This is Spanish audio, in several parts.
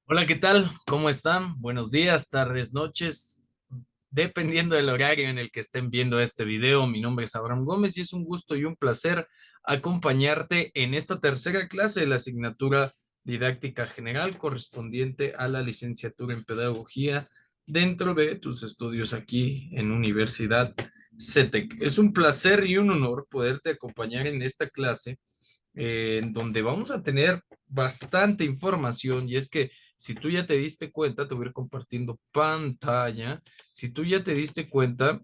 Hola, ¿qué tal? ¿Cómo están? Buenos días, tardes, noches, dependiendo del horario en el que estén viendo este video. Mi nombre es Abraham Gómez y es un gusto y un placer acompañarte en esta tercera clase de la asignatura didáctica general correspondiente a la licenciatura en pedagogía dentro de tus estudios aquí en Universidad CETEC. Es un placer y un honor poderte acompañar en esta clase en donde vamos a tener bastante información y es que si tú ya te diste cuenta, te voy a ir compartiendo pantalla, si tú ya te diste cuenta,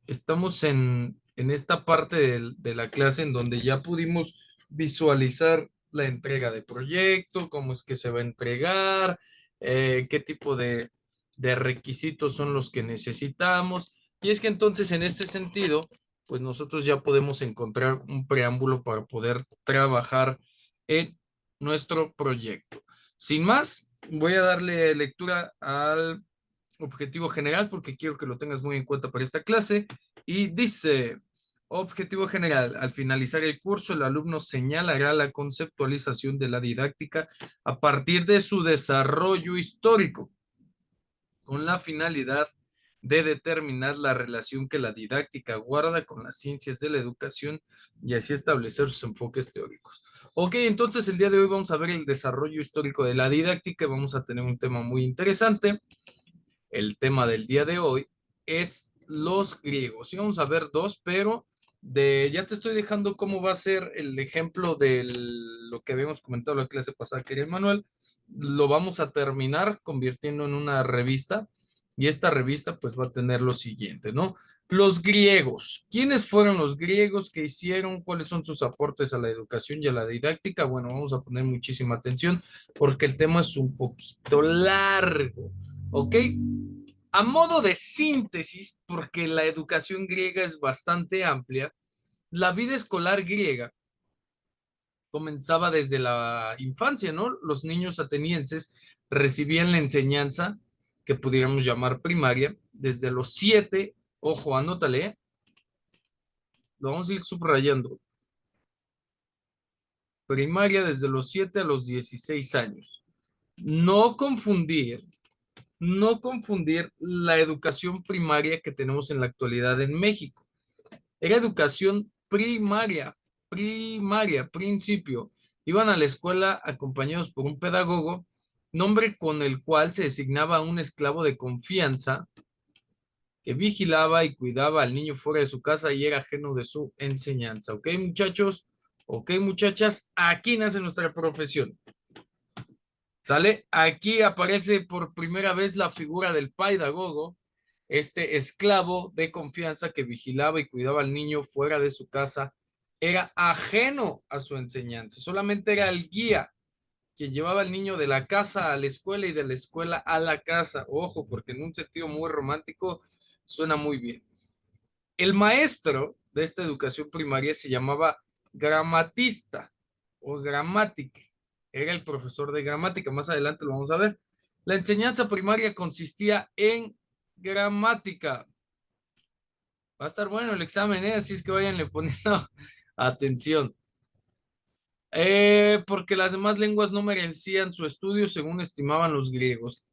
estamos en esta parte de la clase en donde ya pudimos visualizar la entrega de proyecto, cómo es que se va a entregar, qué tipo de requisitos son los que necesitamos. Y es que entonces en este sentido, pues nosotros ya podemos encontrar un preámbulo para poder trabajar en nuestro proyecto. Sin más, voy a darle lectura al objetivo general porque quiero que lo tengas muy en cuenta para esta clase. Y dice, objetivo general, al finalizar el curso, el alumno señalará la conceptualización de la didáctica a partir de su desarrollo histórico, con la finalidad de determinar la relación que la didáctica guarda con las ciencias de la educación y así establecer sus enfoques teóricos. Ok, entonces el día de hoy vamos a ver el desarrollo histórico de la didáctica y vamos a tener un tema muy interesante. El tema del día de hoy es los griegos. Y vamos a ver dos, pero ya te estoy dejando cómo va a ser el ejemplo de lo que habíamos comentado en la clase pasada, que era el manual. Lo vamos a terminar convirtiendo en una revista y esta revista pues va a tener lo siguiente, ¿no? Los griegos. ¿Quiénes fueron los griegos que hicieron? ¿Cuáles son sus aportes a la educación y a la didáctica? Bueno, vamos a poner muchísima atención porque el tema es un poquito largo. ¿Ok? A modo de síntesis, porque la educación griega es bastante amplia, la vida escolar griega comenzaba desde la infancia, ¿no? Los niños atenienses recibían la enseñanza que pudiéramos llamar primaria desde los 7, ojo, anótale, lo vamos a ir subrayando, primaria desde los 7 a los 16 años. No confundir no confundir la educación primaria que tenemos en la actualidad en México. Era educación primaria, principio. Iban a la escuela acompañados por un pedagogo, nombre con el cual se designaba a un esclavo de confianza que vigilaba y cuidaba al niño fuera de su casa y era ajeno de su enseñanza. ¿Ok, muchachos? ¿Ok, muchachas? Aquí nace nuestra profesión. ¿Sale? Aquí aparece por primera vez la figura del pedagogo, este esclavo de confianza que vigilaba y cuidaba al niño fuera de su casa, era ajeno a su enseñanza, solamente era el guía quien llevaba al niño de la casa a la escuela y de la escuela a la casa. Ojo, porque en un sentido muy romántico suena muy bien. El maestro de esta educación primaria se llamaba gramatista o gramática. Era el profesor de gramática. Más adelante lo vamos a ver. La enseñanza primaria consistía en gramática. Va a estar bueno el examen, ¿eh? Así es que váyanle poniendo atención. Porque las demás lenguas no merecían su estudio según estimaban los griegos.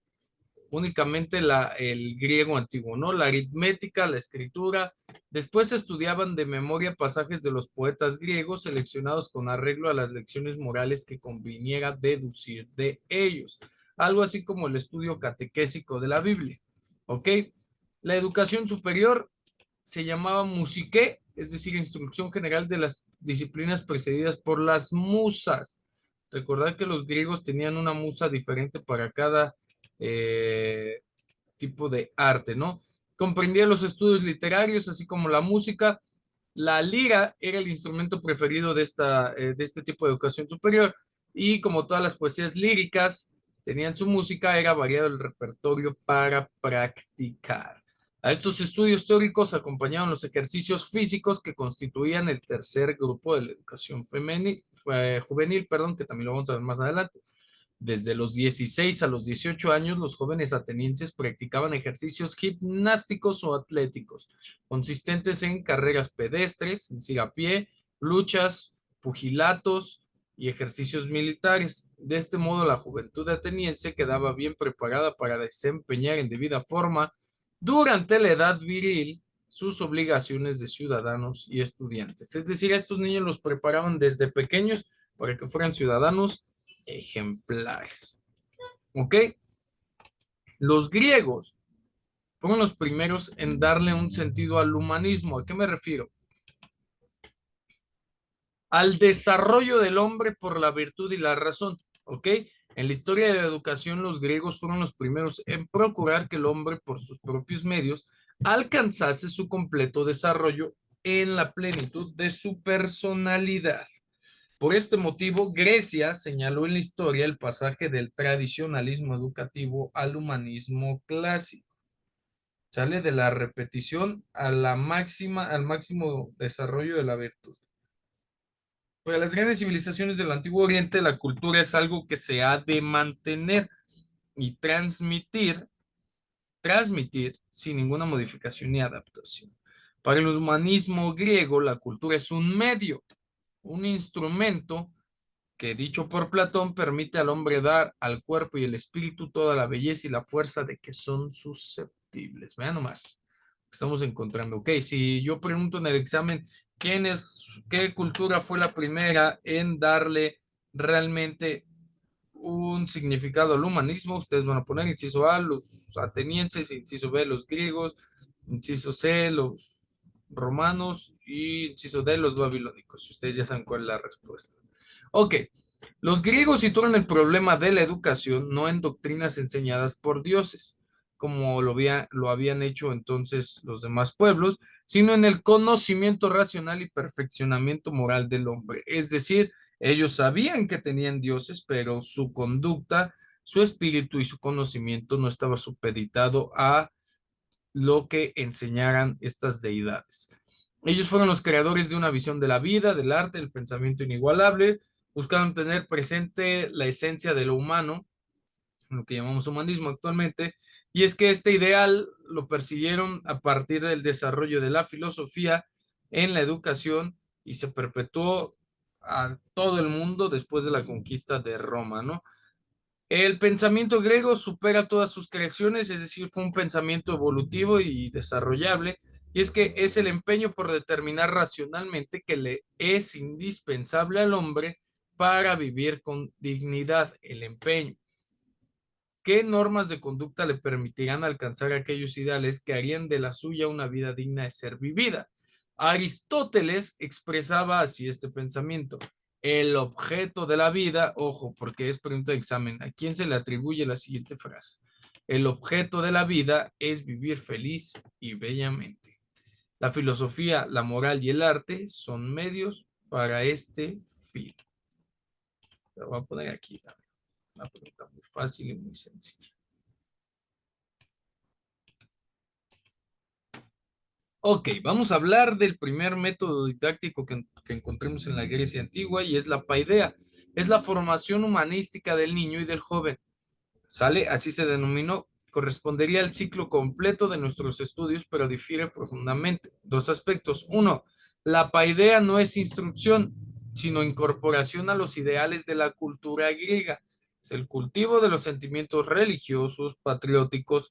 Únicamente el griego antiguo, ¿no? La aritmética, la escritura. Después estudiaban de memoria pasajes de los poetas griegos seleccionados con arreglo a las lecciones morales que conviniera deducir de ellos. Algo así como el estudio catequésico de la Biblia. ¿Ok? La educación superior se llamaba musiqué, es decir, instrucción general de las disciplinas precedidas por las musas. Recordad que los griegos tenían una musa diferente para cada eh, tipo de arte, ¿no? Comprendía los estudios literarios, así como la música. La lira era el instrumento preferido de este tipo de educación superior y como todas las poesías líricas tenían su música, era variado el repertorio para practicar. A estos estudios teóricos acompañaban los ejercicios físicos que constituían el tercer grupo de la educación juvenil, perdón, que también lo vamos a ver más adelante. Desde los 16 a los 18 años, los jóvenes atenienses practicaban ejercicios gimnásticos o atléticos, consistentes en carreras pedestres, es decir, a pie, luchas, pugilatos, y ejercicios militares. De este modo, la juventud ateniense quedaba bien preparada para desempeñar en debida forma durante la edad viril sus obligaciones de ciudadanos y estudiantes. Es decir, a estos niños los preparaban desde pequeños para que fueran ciudadanos ejemplares. ¿Ok? Los griegos fueron los primeros en darle un sentido al humanismo. ¿A qué me refiero? Al desarrollo del hombre por la virtud y la razón. ¿Ok? En la historia de la educación, los griegos fueron los primeros en procurar que el hombre, por sus propios medios, alcanzase su completo desarrollo en la plenitud de su personalidad. Por este motivo, Grecia señaló en la historia el pasaje del tradicionalismo educativo al humanismo clásico. Sale de la repetición a la máxima, al máximo desarrollo de la virtud. Para las grandes civilizaciones del Antiguo Oriente, la cultura es algo que se ha de mantener y transmitir sin ninguna modificación ni adaptación. Para el humanismo griego, la cultura es un medio, un instrumento que, dicho por Platón, permite al hombre dar al cuerpo y el espíritu toda la belleza y la fuerza de que son susceptibles. Vean nomás, estamos encontrando. Ok, si yo pregunto en el examen, qué cultura fue la primera en darle realmente un significado al humanismo? Ustedes van a poner inciso A, los atenienses, inciso B, los griegos, inciso C, los romanos y inciso D, los babilónicos. Ustedes ya saben cuál es la respuesta. Ok, los griegos situaron el problema de la educación no en doctrinas enseñadas por dioses, como lo habían hecho entonces los demás pueblos, sino en el conocimiento racional y perfeccionamiento moral del hombre. Es decir, ellos sabían que tenían dioses, pero su conducta, su espíritu y su conocimiento no estaba supeditado a lo que enseñaran estas deidades. Ellos fueron los creadores de una visión de la vida, del arte, del pensamiento inigualable, buscaron tener presente la esencia de lo humano, lo que llamamos humanismo actualmente, y es que este ideal lo persiguieron a partir del desarrollo de la filosofía en la educación y se perpetuó a todo el mundo después de la conquista de Roma, ¿no? El pensamiento griego supera todas sus creaciones, es decir, fue un pensamiento evolutivo y desarrollable, y es que es el empeño por determinar racionalmente que le es indispensable al hombre para vivir con dignidad, el empeño. ¿Qué normas de conducta le permitirán alcanzar aquellos ideales que harían de la suya una vida digna de ser vivida? Aristóteles expresaba así este pensamiento. El objeto de la vida, ojo, porque es pregunta de examen, ¿a quién se le atribuye la siguiente frase? El objeto de la vida es vivir feliz y bellamente. La filosofía, la moral y el arte son medios para este fin. Lo voy a poner aquí también. Una pregunta muy fácil y muy sencilla. Ok, vamos a hablar del primer método didáctico que encontremos en la Grecia antigua y es la paideia. Es la formación humanística del niño y del joven. ¿Sale? Así se denominó. Correspondería al ciclo completo de nuestros estudios, pero difiere profundamente. Dos aspectos. Uno, la paideia no es instrucción, sino incorporación a los ideales de la cultura griega. Es el cultivo de los sentimientos religiosos, patrióticos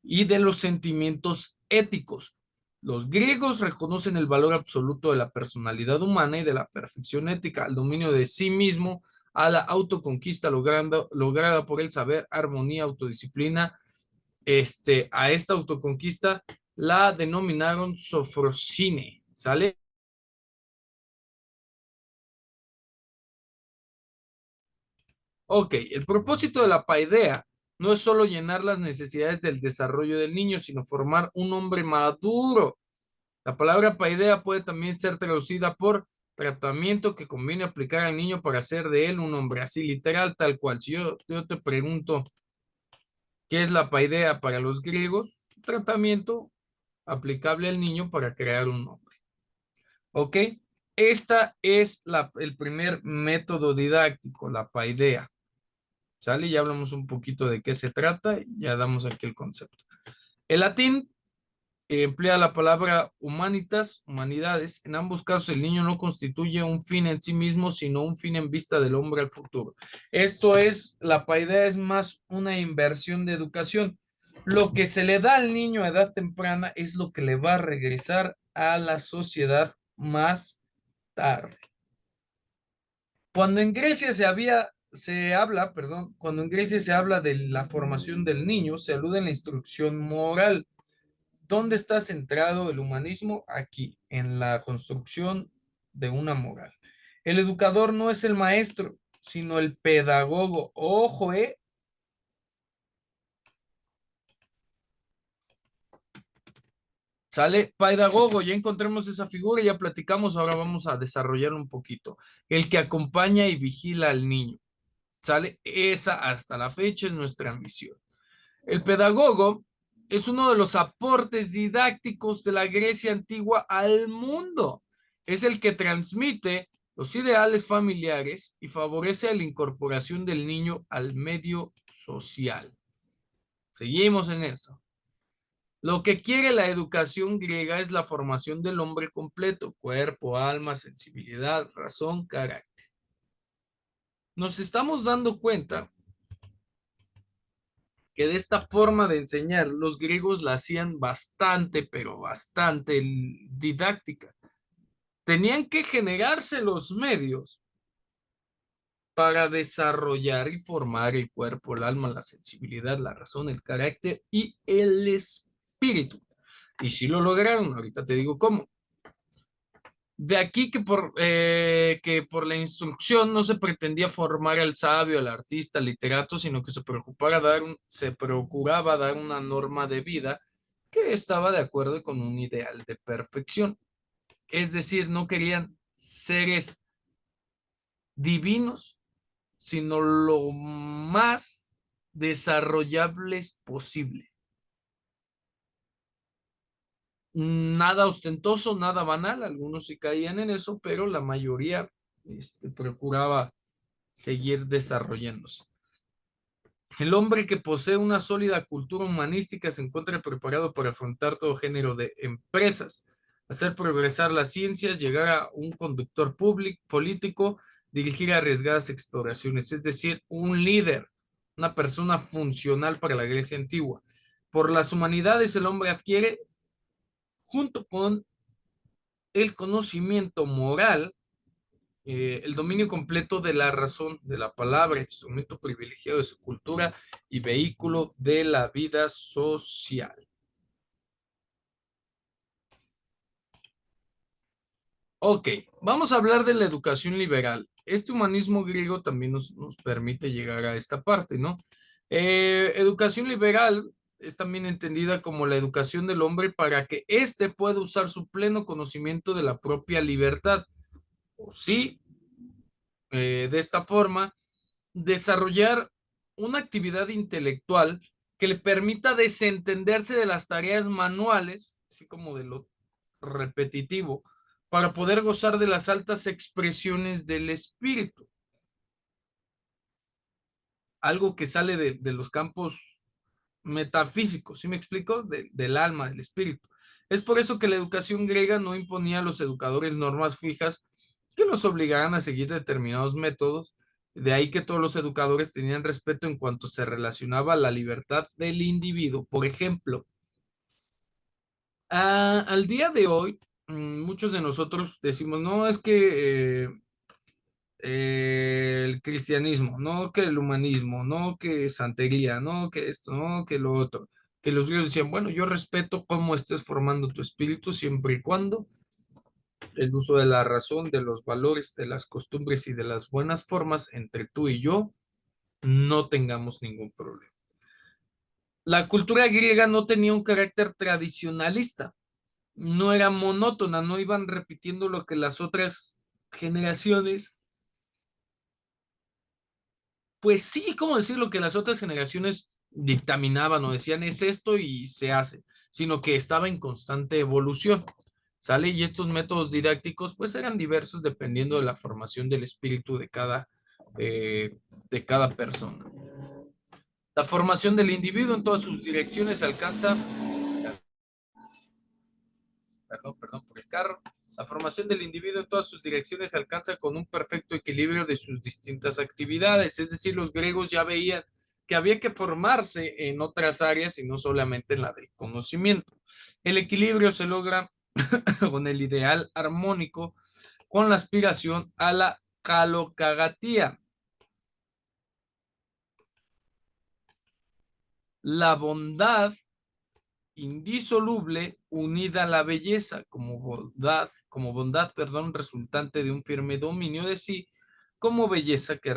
y de los sentimientos éticos. Los griegos reconocen el valor absoluto de la personalidad humana y de la perfección ética, al dominio de sí mismo, a la autoconquista lograda por el saber, armonía, autodisciplina. A esta autoconquista la denominaron sofrosine, ¿sale? Ok, el propósito de la paideia no es solo llenar las necesidades del desarrollo del niño, sino formar un hombre maduro. La palabra paideia puede también ser traducida por tratamiento que conviene aplicar al niño para hacer de él un hombre, así literal, tal cual. Si yo te pregunto, ¿qué es la paideia para los griegos? Tratamiento aplicable al niño para crear un hombre. ¿Ok? Esta es el primer método didáctico, la paideia. ¿Sale? Ya hablamos un poquito de qué se trata, ya damos aquí el concepto. El latín emplea la palabra humanitas, humanidades. En ambos casos, el niño no constituye un fin en sí mismo, sino un fin en vista del hombre al futuro. Esto es, la paideia es más una inversión de educación. Lo que se le da al niño a edad temprana es lo que le va a regresar a la sociedad más tarde. Cuando en Grecia se habla, perdón, cuando en Grecia se habla de la formación del niño, se alude en la instrucción moral. ¿Dónde está centrado el humanismo? Aquí, en la construcción de una moral. El educador no es el maestro, sino el pedagogo. Ojo, sale pedagogo, ya encontramos esa figura, ya platicamos, ahora vamos a desarrollar un poquito. El que acompaña y vigila al niño. Sale esa hasta la fecha es nuestra misión. El pedagogo es uno de los aportes didácticos de la Grecia antigua al mundo. Es el que transmite los ideales familiares y favorece la incorporación del niño al medio social. Seguimos en eso. Lo que quiere la educación griega es la formación del hombre completo, cuerpo, alma, sensibilidad, razón, carácter. Nos estamos dando cuenta que de esta forma de enseñar los griegos la hacían bastante, pero bastante didáctica. Tenían que generarse los medios para desarrollar y formar el cuerpo, el alma, la sensibilidad, la razón, el carácter y el espíritu. Y si lo lograron, ahorita te digo cómo. De aquí que por la instrucción no se pretendía formar al sabio, al artista, al literato, sino que se procuraba dar una norma de vida que estaba de acuerdo con un ideal de perfección. Es decir, no querían seres divinos, sino lo más desarrollables posible. Nada ostentoso, nada banal, algunos sí caían en eso, pero la mayoría procuraba seguir desarrollándose. El hombre que posee una sólida cultura humanística se encuentra preparado para afrontar todo género de empresas, hacer progresar las ciencias, llegar a un conductor público, político, dirigir arriesgadas exploraciones, es decir, un líder, una persona funcional para la Grecia antigua. Por las humanidades el hombre adquiere, junto con el conocimiento moral, el dominio completo de la razón, de la palabra, instrumento privilegiado de su cultura y vehículo de la vida social. Ok, vamos a hablar de la educación liberal. Este humanismo griego también nos permite llegar a esta parte, ¿no? Educación liberal es también entendida como la educación del hombre para que éste pueda usar su pleno conocimiento de la propia libertad. O sí, de esta forma, desarrollar una actividad intelectual que le permita desentenderse de las tareas manuales, así como de lo repetitivo, para poder gozar de las altas expresiones del espíritu. Algo que sale de los campos metafísicos, ¿sí me explico? Del alma, del espíritu. Es por eso que la educación griega no imponía a los educadores normas fijas que los obligaran a seguir determinados métodos. De ahí que todos los educadores tenían respeto en cuanto se relacionaba a la libertad del individuo. Por ejemplo, al día de hoy, muchos de nosotros decimos, no, es que el cristianismo, no que el humanismo, no que santería, no que esto, no que lo otro. Que los griegos decían, bueno, yo respeto cómo estés formando tu espíritu siempre y cuando el uso de la razón, de los valores, de las costumbres y de las buenas formas entre tú y yo no tengamos ningún problema. La cultura griega no tenía un carácter tradicionalista, no era monótona, no iban repitiendo lo que las otras generaciones, pues sí, como decir lo que las otras generaciones dictaminaban o decían es esto y se hace, sino que estaba en constante evolución, ¿sale? Y estos métodos didácticos pues eran diversos dependiendo de la formación del espíritu de cada persona. La formación del individuo en todas sus direcciones alcanza indicar la formación del individuo en todas sus direcciones se alcanza con un perfecto equilibrio de sus distintas actividades. Es decir, los griegos ya veían que había que formarse en otras áreas y no solamente en la del conocimiento. El equilibrio se logra con el ideal armónico, con la aspiración a la calocagatía, la bondad indisoluble unida a la belleza como bondad, resultante de un firme dominio de sí, como belleza que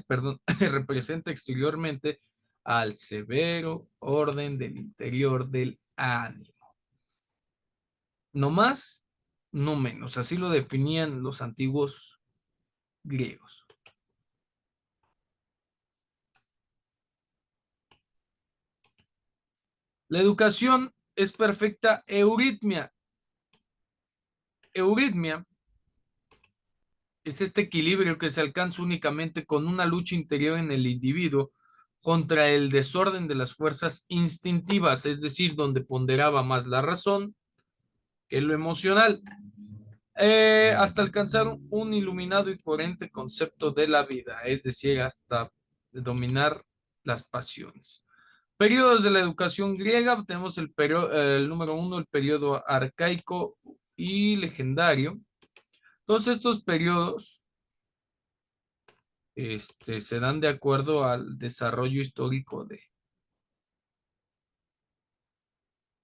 perdón, representa exteriormente al severo orden del interior del ánimo. No más, no menos. Así lo definían los antiguos griegos. La educación es perfecta euritmia. Euritmia es este equilibrio que se alcanza únicamente con una lucha interior en el individuo contra el desorden de las fuerzas instintivas, es decir, donde ponderaba más la razón que lo emocional, hasta alcanzar un iluminado y coherente concepto de la vida, es decir, hasta dominar las pasiones. Periodos de la educación griega, tenemos el número uno, el periodo arcaico y legendario. Todos estos periodos se dan de acuerdo al desarrollo histórico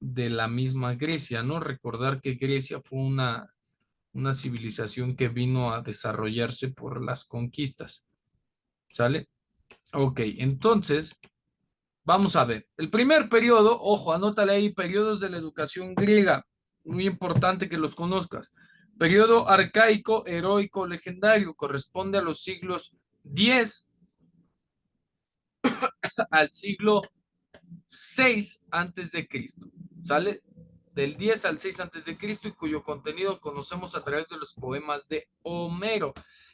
de la misma Grecia, ¿no? Recordar que Grecia fue una civilización que vino a desarrollarse por las conquistas, ¿sale? Ok, entonces, vamos a ver. El primer periodo, ojo, anótale ahí, periodos de la educación griega, muy importante que los conozcas. Periodo arcaico, heroico, legendario, corresponde a los siglos 10 al siglo 6 antes de Cristo, ¿sale? Del 10 al 6 antes de Cristo y cuyo contenido conocemos a través de los poemas de Homero,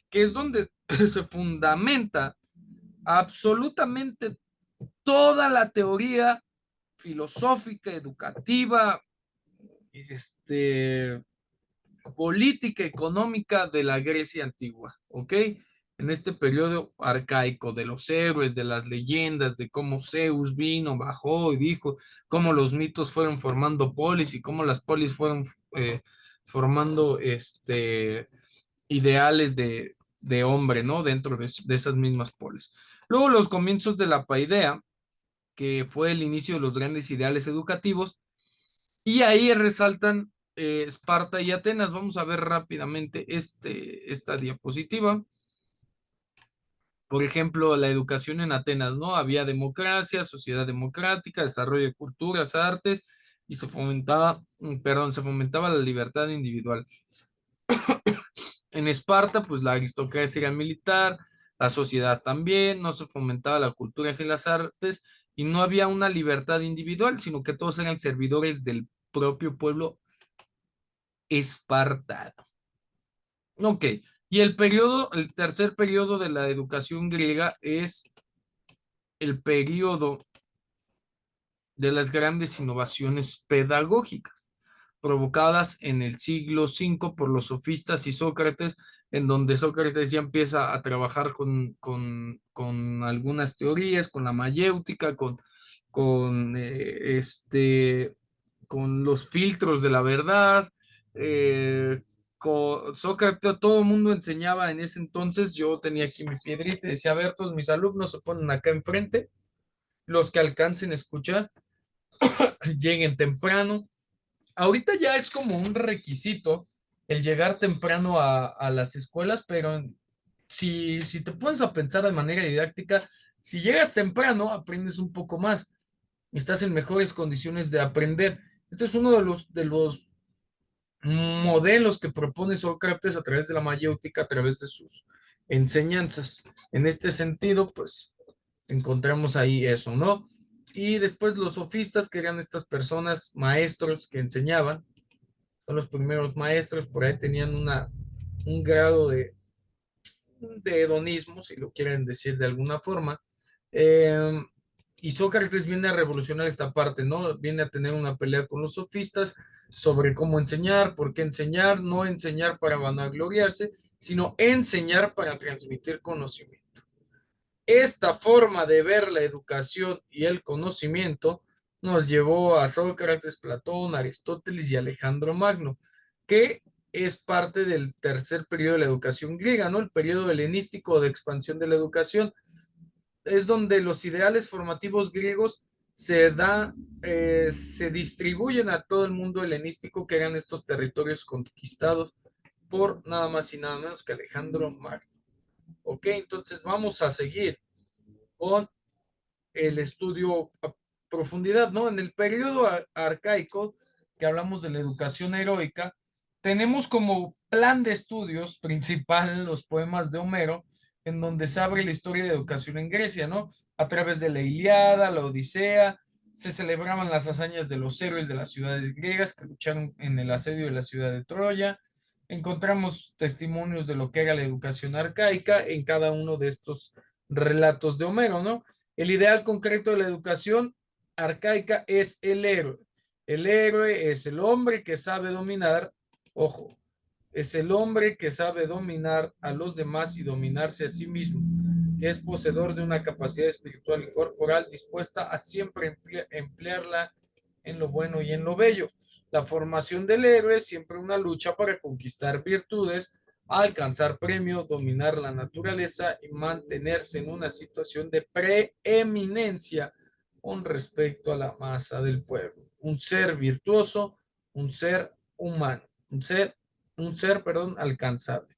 que es donde se fundamenta absolutamente toda la teoría filosófica, educativa, política, económica de la Grecia antigua, ¿ok? En este periodo arcaico de los héroes, de las leyendas, de cómo Zeus vino, bajó y dijo, cómo los mitos fueron formando polis y cómo las polis fueron formando ideales de hombre, ¿no? Dentro de esas mismas polis. Luego los comienzos de la paideia, que fue el inicio de los grandes ideales educativos, y ahí resaltan Esparta y Atenas. Vamos a ver rápidamente esta diapositiva. Por ejemplo, la educación en Atenas, ¿no? Había democracia, sociedad democrática, desarrollo de culturas, artes, y se fomentaba la libertad individual. En Esparta, pues la aristocracia era militar, la sociedad también, no se fomentaba la cultura y las artes, y no había una libertad individual, sino que todos eran servidores del propio pueblo espartano. Ok, y el tercer periodo de la educación griega es el periodo de las grandes innovaciones pedagógicas, provocadas en el siglo V por los sofistas y Sócrates, en donde Sócrates ya empieza a trabajar con algunas teorías, con la mayéutica, con, con los filtros de la verdad. Sócrates, todo el mundo enseñaba en ese entonces. Yo tenía aquí mi piedrita y decía, a ver, todos mis alumnos se ponen acá enfrente, los que alcancen a escuchar, lleguen temprano. Ahorita ya es como un requisito el llegar temprano a las escuelas, pero si te pones a pensar de manera didáctica, si llegas temprano, aprendes un poco más, estás en mejores condiciones de aprender. Este es uno de los modelos que propone Sócrates a través de la mayéutica, a través de sus enseñanzas. En este sentido, pues encontramos ahí eso, ¿no? Y después los sofistas, que eran estas personas, maestros que enseñaban, son los primeros maestros, por ahí tenían un grado de hedonismo, si lo quieren decir de alguna forma. Eh, y Sócrates viene a revolucionar esta parte, ¿no? Viene a tener una pelea con los sofistas, sobre cómo enseñar, por qué enseñar, no enseñar para vanagloriarse, sino enseñar para transmitir conocimiento. Esta forma de ver la educación y el conocimiento nos llevó a Sócrates, Platón, Aristóteles y Alejandro Magno, que es parte del tercer periodo de la educación griega, ¿no? El periodo helenístico de expansión de la educación. Es donde los ideales formativos griegos se distribuyen a todo el mundo helenístico, que eran estos territorios conquistados por nada más y nada menos que Alejandro Magno. Ok, entonces vamos a seguir con el estudio a profundidad, ¿no? En el periodo arcaico, que hablamos de la educación heroica, tenemos como plan de estudios principal los poemas de Homero, en donde se abre la historia de educación en Grecia, ¿no? A través de la Ilíada, la Odisea, se celebraban las hazañas de los héroes de las ciudades griegas que lucharon en el asedio de la ciudad de Troya. Encontramos testimonios de lo que era la educación arcaica en cada uno de estos relatos de Homero, ¿no? El ideal concreto de la educación arcaica es el héroe. El héroe es el hombre que sabe dominar, ojo, es el hombre que sabe dominar a los demás y dominarse a sí mismo, que es poseedor de una capacidad espiritual y corporal dispuesta a siempre emplearla en lo bueno y en lo bello. La formación del héroe es siempre una lucha para conquistar virtudes, alcanzar premio, dominar la naturaleza y mantenerse en una situación de preeminencia con respecto a la masa del pueblo. Un ser virtuoso, un ser humano, perdón, alcanzable.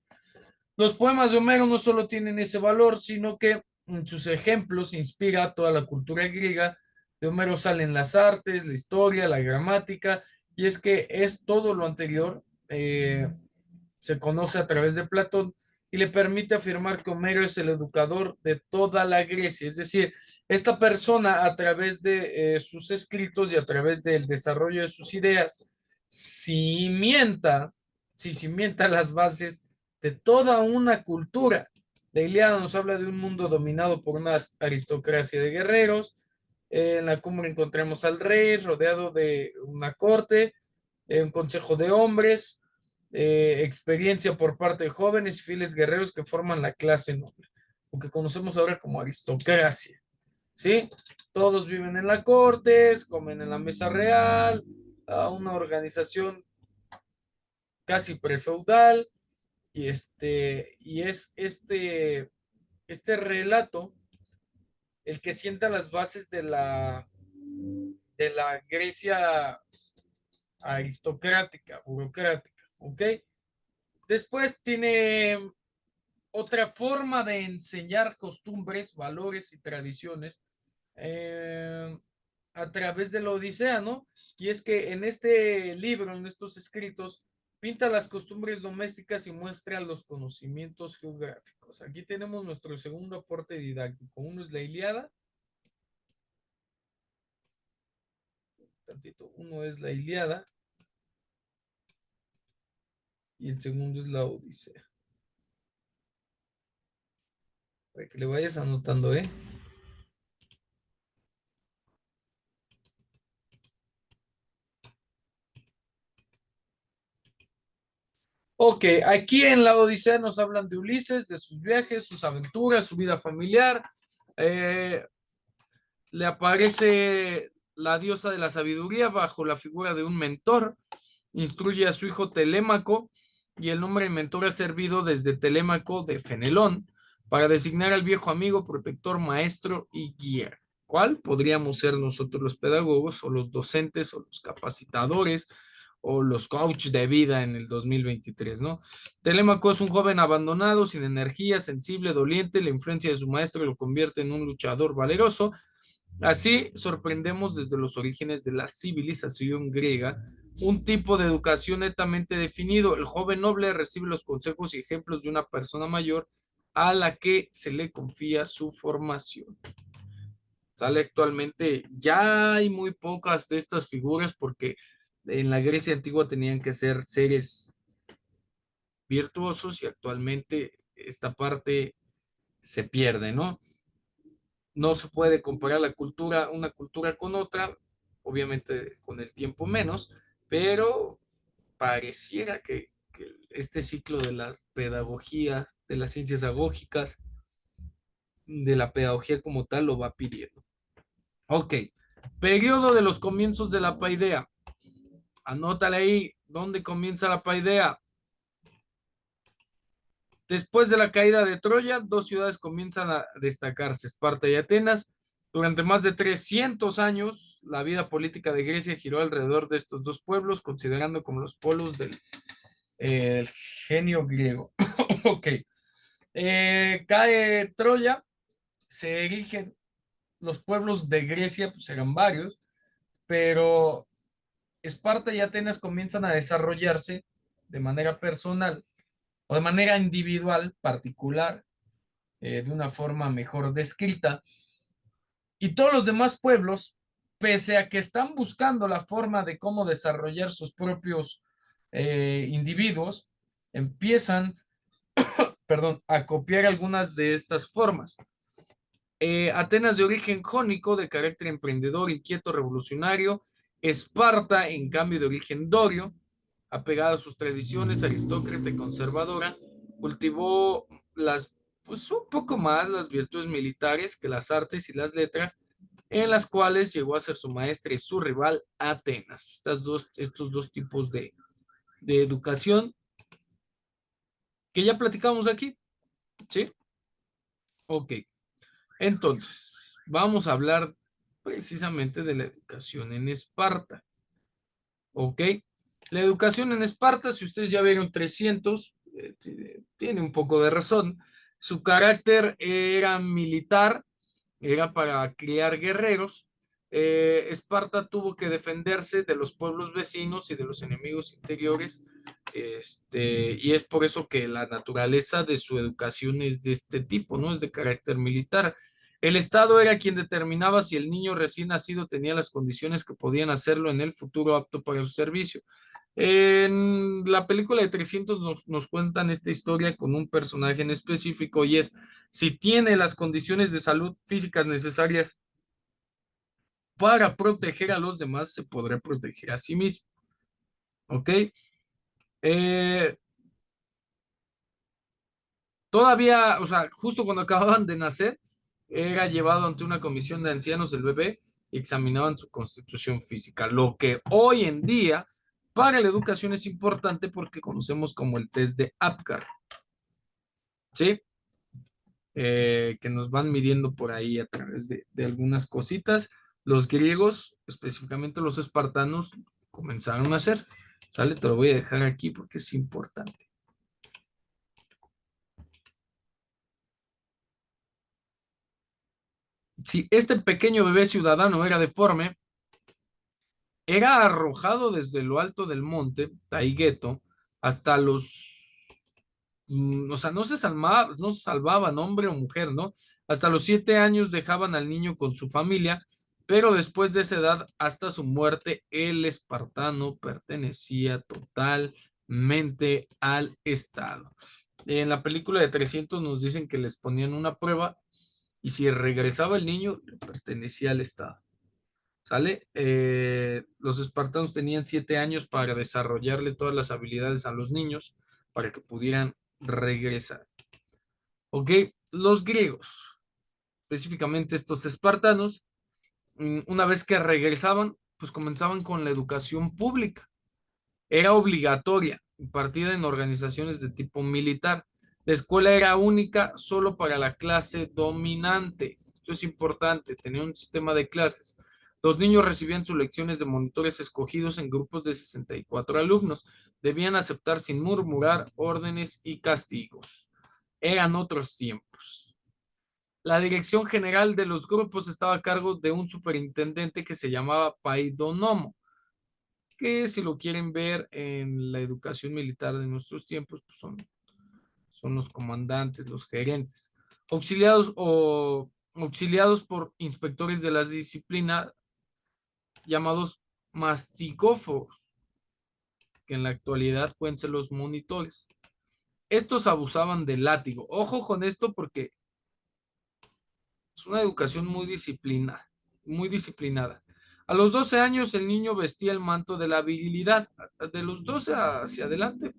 Los poemas de Homero no solo tienen ese valor, sino que en sus ejemplos inspira toda la cultura griega. De Homero salen las artes, la historia, la gramática, y es que es todo lo anterior, se conoce a través de Platón y le permite afirmar que Homero es el educador de toda la Grecia. Es decir, esta persona a través de sus escritos y a través del desarrollo de sus ideas, cimienta, si cimienta las bases de toda una cultura. La Ilíada nos habla de un mundo dominado por una aristocracia de guerreros. En la cumbre encontramos al rey rodeado de una corte, un consejo de hombres, experiencia por parte de jóvenes y fieles guerreros que forman la clase noble, lo que conocemos ahora como aristocracia, ¿sí? Todos viven en la corte, comen en la mesa real, una organización casi prefeudal, y es este relato el que sienta las bases de la Grecia aristocrática, burocrática, ¿ok? Después tiene otra forma de enseñar costumbres, valores y tradiciones a través de la Odisea, ¿no? Y es que en este libro, en estos escritos, pinta las costumbres domésticas y muestra los conocimientos geográficos. Aquí tenemos nuestro segundo aporte didáctico. Uno es la Ilíada. Uno es la Ilíada y el segundo es la Odisea. Para que le vayas anotando, ¿eh? Ok, aquí en la Odisea nos hablan de Ulises, de sus viajes, sus aventuras, su vida familiar. Eh, Le aparece la diosa de la sabiduría bajo la figura de un mentor. Instruye a su hijo Telémaco y el nombre de mentor ha servido desde Telémaco de Fenelón para designar al viejo amigo, protector, maestro y guía. ¿Cuál? Podríamos ser nosotros los pedagogos o los docentes o los capacitadores o los coach de vida en el 2023, ¿no? Telémaco es un joven abandonado, sin energía, sensible, doliente. La influencia de su maestro lo convierte en un luchador valeroso. Así sorprendemos desde los orígenes de la civilización griega un tipo de educación netamente definido. El joven noble recibe los consejos y ejemplos de una persona mayor a la que se le confía su formación. Sale actualmente, ya hay muy pocas de estas figuras porque en la Grecia antigua tenían que ser seres virtuosos y actualmente esta parte se pierde, ¿no? No se puede comparar la cultura, una cultura con otra, obviamente con el tiempo menos, pero pareciera que este ciclo de las pedagogías, de las ciencias agógicas, de la pedagogía como tal, lo va pidiendo. Ok, periodo de los comienzos de la paideia. Anótale ahí, ¿dónde comienza la paideia? Después de la caída de Troya, dos ciudades comienzan a destacarse, Esparta y Atenas. Durante más de 300 años, la vida política de Grecia giró alrededor de estos dos pueblos, considerando como los polos del genio griego. Ok. Cae Troya, se erigen los pueblos de Grecia, pues eran varios, pero Esparta y Atenas comienzan a desarrollarse de manera personal o de manera individual, particular, de una forma mejor descrita. Y todos los demás pueblos, pese a que están buscando la forma de cómo desarrollar sus propios individuos, empiezan, perdón, a copiar algunas de estas formas. Atenas de origen jónico, de carácter emprendedor, inquieto, revolucionario. Esparta, en cambio, de origen dorio, apegada a sus tradiciones, aristócrata y conservadora, cultivó pues un poco más las virtudes militares que las artes y las letras, en las cuales llegó a ser su maestra y su rival Atenas. Estos dos tipos de educación que ya platicamos aquí, ¿sí? Ok. Entonces, vamos a hablar precisamente de la educación en Esparta. ¿Ok? La educación en Esparta, si ustedes ya vieron 300, tiene un poco de razón. Su carácter era militar, era para criar guerreros. Esparta tuvo que defenderse de los pueblos vecinos y de los enemigos interiores. Y es por eso que la naturaleza de su educación es de este tipo, ¿no? Es de carácter militar. El Estado era quien determinaba si el niño recién nacido tenía las condiciones que podían hacerlo en el futuro apto para su servicio. En la película de 300 nos cuentan esta historia con un personaje en específico y es si tiene las condiciones de salud físicas necesarias para proteger a los demás, se podrá proteger a sí mismo. ¿Ok? Eh, Todavía, o sea, justo cuando acababan de nacer, era llevado ante una comisión de ancianos el bebé y examinaban su constitución física, lo que hoy en día para la educación es importante porque conocemos como el test de Apgar, ¿sí? Que nos van midiendo por ahí a través de algunas cositas. Los griegos, específicamente los espartanos, comenzaron a hacer, ¿sale? Te lo voy a dejar aquí porque es importante. Si este pequeño bebé ciudadano era deforme, era arrojado desde lo alto del monte, Taigeto, hasta o sea, no se salvaban hombre o mujer, ¿no? Hasta los 7 años dejaban al niño con su familia, pero después de esa edad, hasta su muerte, el espartano pertenecía totalmente al Estado. En la película de 300 nos dicen que les ponían una prueba y si regresaba el niño, le pertenecía al Estado. ¿Sale? Los espartanos tenían 7 años para desarrollarle todas las habilidades a los niños para que pudieran regresar. ¿Ok? Los griegos, específicamente estos espartanos, una vez que regresaban, pues comenzaban con la educación pública. Era obligatoria, impartida en organizaciones de tipo militar. La escuela era única solo para la clase dominante. Esto es importante, tenía un sistema de clases. Los niños recibían sus lecciones de monitores escogidos en grupos de 64 alumnos. Debían aceptar sin murmurar órdenes y castigos. Eran otros tiempos. La dirección general de los grupos estaba a cargo de un superintendente que se llamaba Paidonomo, que si lo quieren ver en la educación militar de nuestros tiempos, pues son los comandantes, los gerentes, auxiliados por inspectores de la disciplina llamados masticóforos, que en la actualidad pueden ser los monitores. Estos abusaban del látigo. Ojo con esto porque es una educación muy disciplinada, muy disciplinada. A los 12 años el niño vestía el manto de la virilidad. De los 12 hacia adelante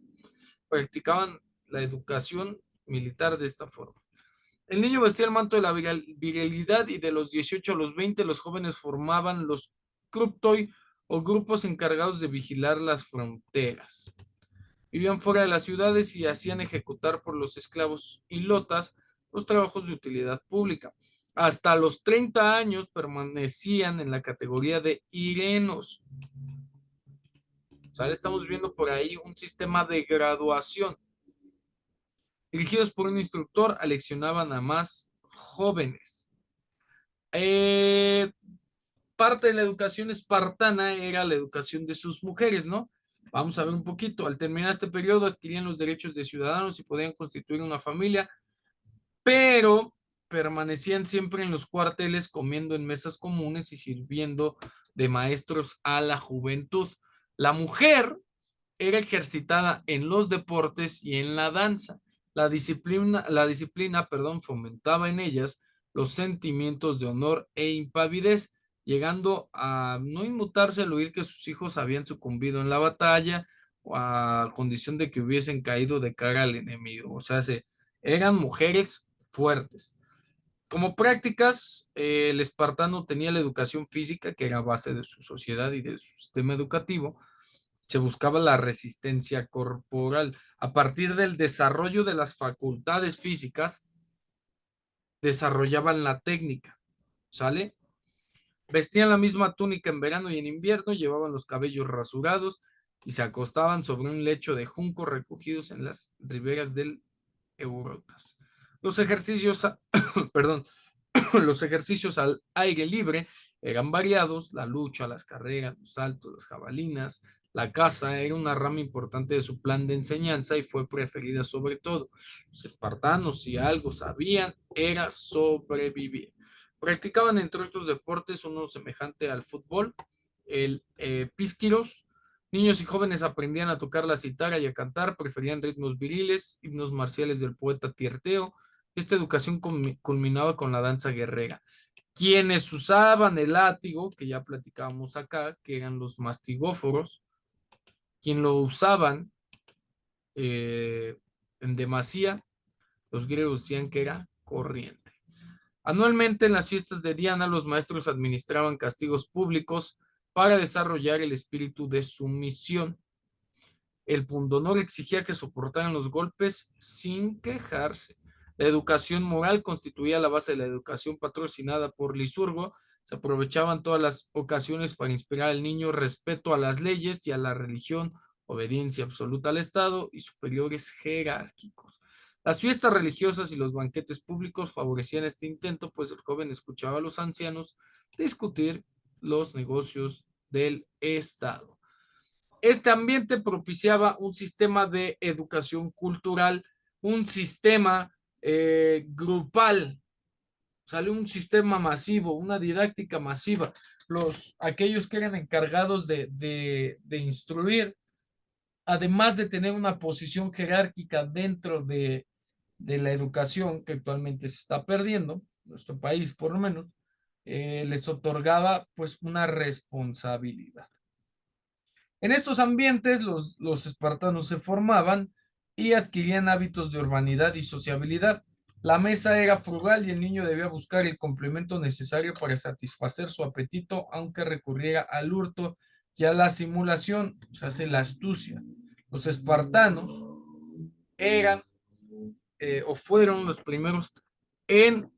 practicaban la educación militar de esta forma. El niño vestía el manto de la virilidad y de los 18 a los 20 los jóvenes formaban los Kruptoi o grupos encargados de vigilar las fronteras. Vivían fuera de las ciudades y hacían ejecutar por los esclavos y lotas los trabajos de utilidad pública. Hasta los 30 años permanecían en la categoría de irenos. O sea, estamos viendo por ahí un sistema de graduación. Dirigidos por un instructor, aleccionaban a más jóvenes. Parte de la educación espartana era la educación de sus mujeres, ¿no? Vamos a ver un poquito. Al terminar este periodo adquirían los derechos de ciudadanos y podían constituir una familia, pero permanecían siempre en los cuarteles comiendo en mesas comunes y sirviendo de maestros a la juventud. La mujer era ejercitada en los deportes y en la danza. La disciplina, fomentaba en ellas los sentimientos de honor e impavidez, llegando a no inmutarse al oír que sus hijos habían sucumbido en la batalla o a condición de que hubiesen caído de cara al enemigo. O sea, eran mujeres fuertes. Como prácticas, el espartano tenía la educación física, que era base de su sociedad y de su sistema educativo. Se buscaba la resistencia corporal. A partir del desarrollo de las facultades físicas, desarrollaban la técnica, ¿sale? Vestían la misma túnica en verano y en invierno, llevaban los cabellos rasurados y se acostaban sobre un lecho de junco recogidos en las riberas del Eurotas. Los ejercicios, perdón, los ejercicios al aire libre eran variados: la lucha, las carreras, los saltos, las jabalinas. La caza era una rama importante de su plan de enseñanza y fue preferida sobre todo. Los espartanos, si algo sabían, era sobrevivir. Practicaban, entre otros deportes, uno semejante al fútbol, el písquiros. Niños y jóvenes aprendían a tocar la cítara y a cantar, preferían ritmos viriles, himnos marciales del poeta Tirteo. Esta educación culminaba con la danza guerrera. Quienes usaban el látigo, que ya platicábamos acá, que eran los mastigóforos, quien lo usaban en demasía, los griegos decían que era corriente. Anualmente en las fiestas de Diana, los maestros administraban castigos públicos para desarrollar el espíritu de sumisión. El pundonor exigía que soportaran los golpes sin quejarse. La educación moral constituía la base de la educación patrocinada por Licurgo. Se aprovechaban todas las ocasiones para inspirar al niño respeto a las leyes y a la religión, obediencia absoluta al Estado y superiores jerárquicos. Las fiestas religiosas y los banquetes públicos favorecían este intento, pues el joven escuchaba a los ancianos discutir los negocios del Estado. Este ambiente propiciaba un sistema de educación cultural, un sistema grupal, salió un sistema masivo, una didáctica masiva. Aquellos que eran encargados de instruir, además de tener una posición jerárquica dentro de la educación que actualmente se está perdiendo, nuestro país por lo menos, les otorgaba pues una responsabilidad. En estos ambientes los espartanos se formaban y adquirían hábitos de urbanidad y sociabilidad. La mesa era frugal y el niño debía buscar el complemento necesario para satisfacer su apetito, aunque recurriera al hurto y a la simulación, o sea, la astucia. Los espartanos eran o fueron los primeros en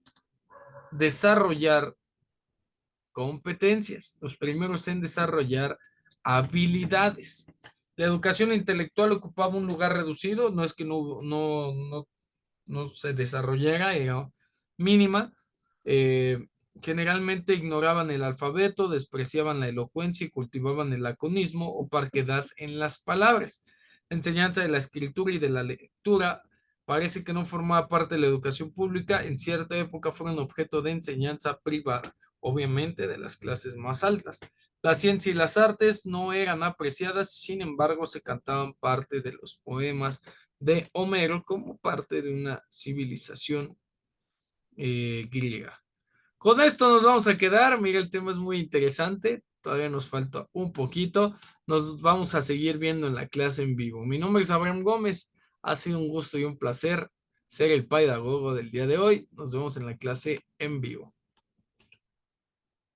desarrollar competencias, los primeros en desarrollar habilidades. La educación intelectual ocupaba un lugar reducido, no es que no se desarrollara, era mínima. Generalmente ignoraban el alfabeto, despreciaban la elocuencia y cultivaban el laconismo o parquedad en las palabras. La enseñanza de la escritura y de la lectura parece que no formaba parte de la educación pública. En cierta época fueron objeto de enseñanza privada, obviamente de las clases más altas. La ciencia y las artes no eran apreciadas, sin embargo, se cantaban parte de los poemas de Homero como parte de una civilización griega. Con esto nos vamos a quedar. Mira, el tema es muy interesante. todavía nos falta un poquito. Nos vamos a seguir viendo en la clase en vivo. Mi nombre es Abraham Gómez. Ha sido un gusto y un placer ser el pedagogo del día de hoy. Nos vemos en la clase en vivo.